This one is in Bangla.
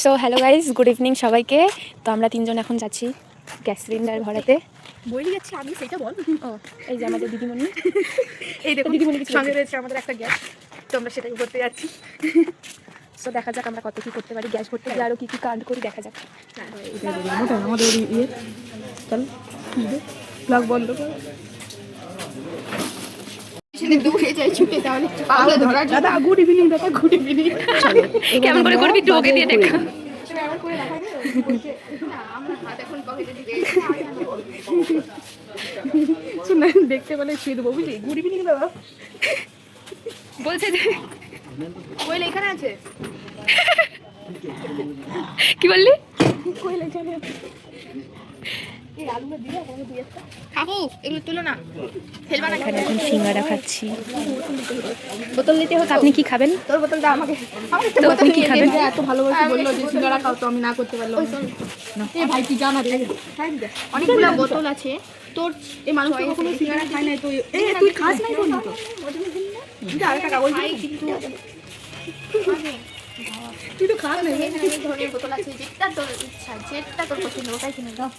So hello guys, good evening সবাইকে। তো আমরা তিনজন এখন যাচ্ছি গ্যাস সিলিন্ডার ভরাতে। বইলে যাচ্ছি আমি, সেটা বল। ও এই যে আমাদের দিদিমণি, এই দেখো দিদিমণি কিছু সঙ্গে রয়েছে আমাদের একটা গ্যাস, তো আমরা সেটাই করতে যাচ্ছি। সো দেখা যাক আমরা কত কী করতে পারি। গ্যাস ভরতে গিয়ে আরও কী কী কাণ্ড করি দেখা যাক। আমাদের ইয়ে চল ব্লগ বন্ধ কর। দাদা গুড ইভিনিং, দাদা গুড ইভিনিং। কেমন করে করবি একটু ওকে দিয়ে দেখা। শুনে দেখতে পেলে ছুঁয়ে দেবো, বুঝলি? গুড ইভিনিং দাদা বলছে যে কোয়েল এখানে আছে। কি বললি? কোয়েল এখানে আছে। এই আলুগুলো দিয়ে কোনো দিয়ে একটা খাবো, এগুলো তুলো না, ফেলবা না। এখানে এখন সিঙ্গারা খাচ্ছি। বোতল নিতে হোক, আপনি কি খাবেন? তোর বোতলটা আমাকে, তো আপনি কি খাবেন? এত ভালোবাসি বললো যে সিঙ্গারা খাও, তো আমি না করতে পারলাম না। এ ভাই তুই জানা দে, অনেকগুলো বোতল আছে তোর। এই মানুষটা কখনো সিঙ্গারা খায় নাই, তো এ তুই খাস নাই কোন তো তুই আরেকটা কাগজ দিবি কিন্তু তুই তো খাস নাই। ধরনের বোতল আছে, যেটা তোর ইচ্ছা, যেটা তোর পছন্দ ওটাই কিনে দাও।